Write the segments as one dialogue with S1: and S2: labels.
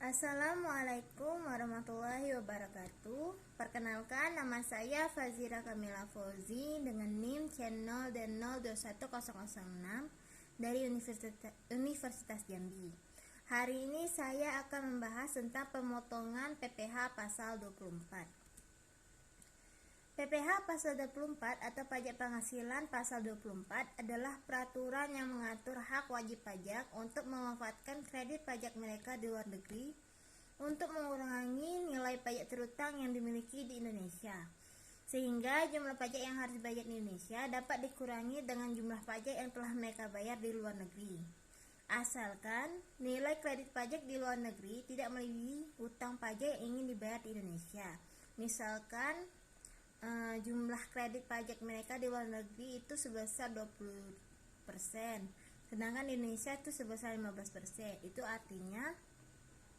S1: Assalamualaikum warahmatullahi wabarakatuh. Perkenalkan, nama saya Fazira Kamila Fauzi dengan NIM channel dan 021006 dari Universitas Jambi. Hari ini saya akan membahas tentang pemotongan PPh pasal 24. PPh pasal 24 atau pajak penghasilan pasal 24 adalah peraturan yang mengatur hak wajib pajak untuk memanfaatkan kredit pajak mereka di luar negeri untuk mengurangi nilai pajak terutang yang dimiliki di Indonesia, sehingga jumlah pajak yang harus dibayar di Indonesia dapat dikurangi dengan jumlah pajak yang telah mereka bayar di luar negeri, asalkan nilai kredit pajak di luar negeri tidak melebihi hutang pajak yang ingin dibayar di Indonesia. Misalkan jumlah kredit pajak mereka di luar negeri itu sebesar 20%, sedangkan di Indonesia itu sebesar 15%. Itu artinya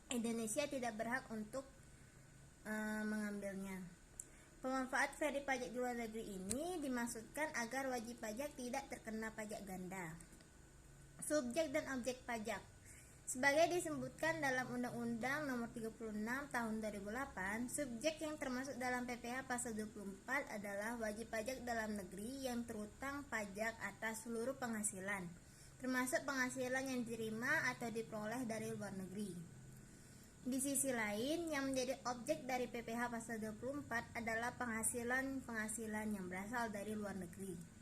S1: Indonesia tidak berhak untuk mengambilnya. Pemanfaat kredit pajak di luar negeri ini dimaksudkan agar wajib pajak tidak terkena pajak ganda. Subjek dan objek pajak. Sebagai disebutkan dalam Undang-Undang Nomor 36 Tahun 2008, subjek yang termasuk dalam PPh pasal 24 adalah wajib pajak dalam negeri yang terutang pajak atas seluruh penghasilan, termasuk penghasilan yang diterima atau diperoleh dari luar negeri. Di sisi lain, yang menjadi objek dari PPh pasal 24 adalah penghasilan yang berasal dari luar negeri.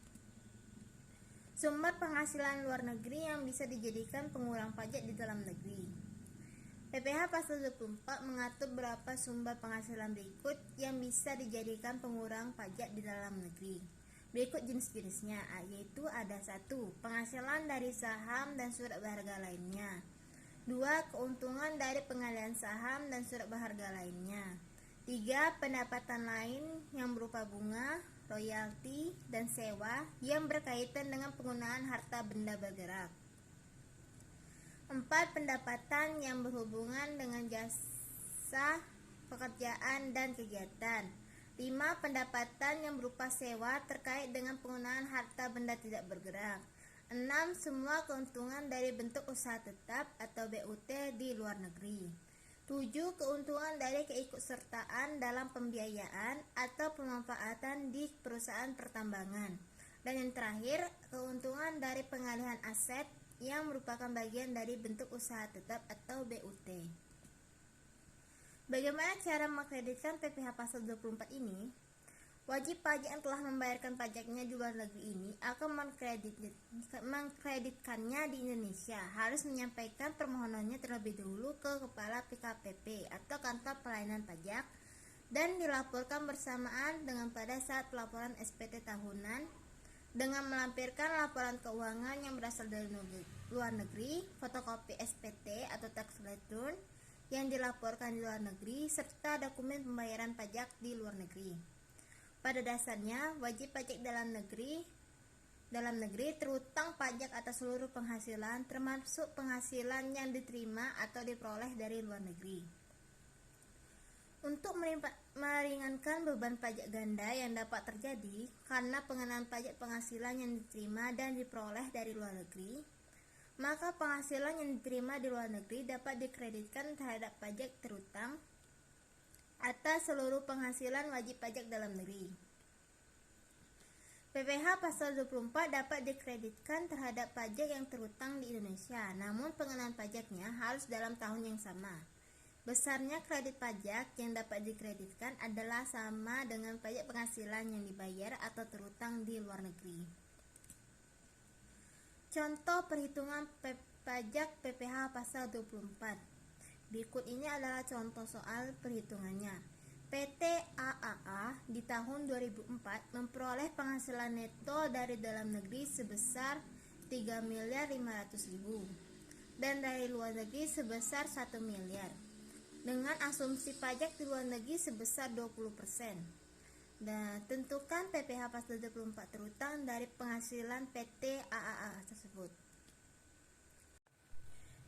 S1: Sumber penghasilan luar negeri yang bisa dijadikan pengurang pajak di dalam negeri. PPh pasal 24 mengatur beberapa sumber penghasilan berikut yang bisa dijadikan pengurang pajak di dalam negeri. Berikut jenis-jenisnya, yaitu ada 1. Penghasilan dari saham dan surat berharga lainnya. 2. Keuntungan dari pengalihan saham dan surat berharga lainnya. 3. Pendapatan lain yang berupa bunga, royalti, dan sewa yang berkaitan dengan penggunaan harta benda bergerak. 4. Pendapatan yang berhubungan dengan jasa pekerjaan dan kegiatan. 5. Pendapatan yang berupa sewa terkait dengan penggunaan harta benda tidak bergerak. 6. Semua keuntungan dari bentuk usaha tetap atau BUT di luar negeri. 7. Keuntungan dari keikutsertaan dalam pembiayaan atau pemanfaatan di perusahaan pertambangan. Dan yang terakhir, keuntungan dari pengalihan aset yang merupakan bagian dari bentuk usaha tetap atau BUT. Bagaimana cara mengkreditkan PPh pasal 24 ini? Wajib pajak yang telah membayarkan pajaknya di luar negeri ini akan mengkreditkannya di Indonesia harus menyampaikan permohonannya terlebih dahulu ke Kepala PKPP atau Kantor Pelayanan Pajak dan dilaporkan bersamaan dengan pada saat pelaporan SPT tahunan dengan melampirkan laporan keuangan yang berasal dari luar negeri, fotokopi SPT atau tax return yang dilaporkan di luar negeri, serta dokumen pembayaran pajak di luar negeri. Pada dasarnya, wajib pajak dalam negeri terutang pajak atas seluruh penghasilan, termasuk penghasilan yang diterima atau diperoleh dari luar negeri. Untuk meringankan beban pajak ganda yang dapat terjadi karena pengenaan pajak penghasilan yang diterima dan diperoleh dari luar negeri, maka penghasilan yang diterima di luar negeri dapat dikreditkan terhadap pajak terutang atas seluruh penghasilan wajib pajak dalam negeri. PPh pasal 24 dapat dikreditkan terhadap pajak yang terutang di Indonesia, namun pengenaan pajaknya harus dalam tahun yang sama. Besarnya kredit pajak yang dapat dikreditkan adalah sama dengan pajak penghasilan yang dibayar atau terutang di luar negeri. Contoh perhitungan pajak PPh pasal 24. Berikut ini adalah contoh soal perhitungannya. PT AAA di tahun 2004 memperoleh penghasilan neto dari dalam negeri sebesar 3.500.000 dan dari luar negeri sebesar 1 miliar dengan asumsi pajak di luar negeri sebesar 20%. Dan tentukan PPh pasal 24 terutang dari penghasilan PT AAA tersebut.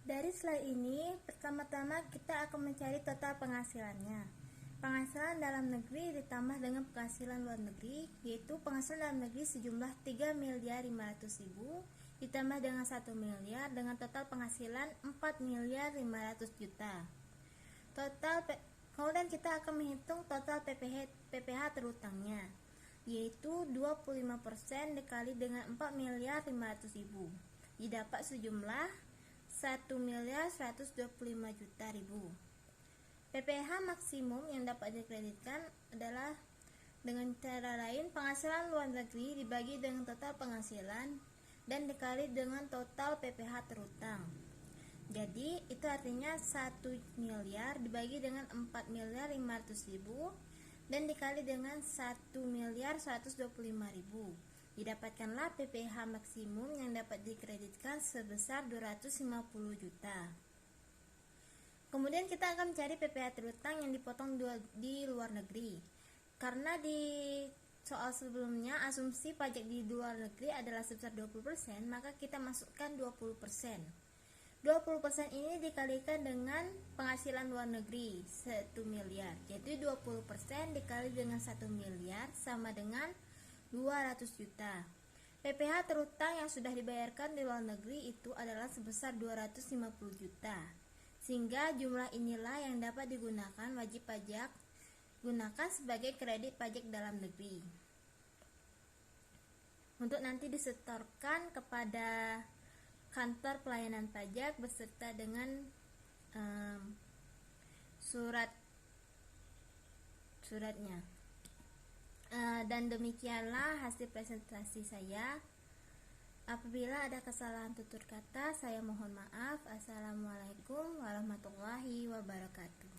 S1: Dari slide ini, pertama-tama kita akan mencari total penghasilannya. Penghasilan dalam negeri ditambah dengan penghasilan luar negeri, yaitu penghasilan dalam negeri sejumlah 3.500.000 ditambah dengan 1 miliar dengan total penghasilan 4.500.000.000. Kemudian kita akan menghitung total PPh terhutangnya, yaitu 25% dikali dengan 4.500.000, didapat sejumlah 1.125.000.000. PPh maksimum yang dapat dikreditkan adalah dengan cara lain penghasilan luar negeri dibagi dengan total penghasilan dan dikali dengan total PPh terhutang. Jadi itu artinya 1 miliar dibagi dengan 4.500.000 dan dikali dengan 1.125.000. Didapatkanlah PPh maksimum yang dapat dikreditkan sebesar 250 juta. Kemudian kita akan mencari PPh terhutang yang dipotong di luar negeri. Karena di soal sebelumnya asumsi pajak di luar negeri adalah sebesar 20%, maka kita masukkan 20%. 20% ini dikalikan dengan penghasilan luar negeri 1 miliar. Jadi 20% dikali dengan 1 miliar sama dengan 200 juta. PPh terhutang yang sudah dibayarkan di luar negeri itu adalah sebesar 250 juta. Sehingga jumlah inilah yang dapat digunakan wajib pajak gunakan sebagai kredit pajak dalam negeri. Untuk nanti disetorkan kepada kantor pelayanan pajak beserta dengan suratnya. Dan demikianlah hasil presentasi saya. Apabila ada kesalahan tutur kata, saya mohon maaf. Assalamualaikum warahmatullahi wabarakatuh.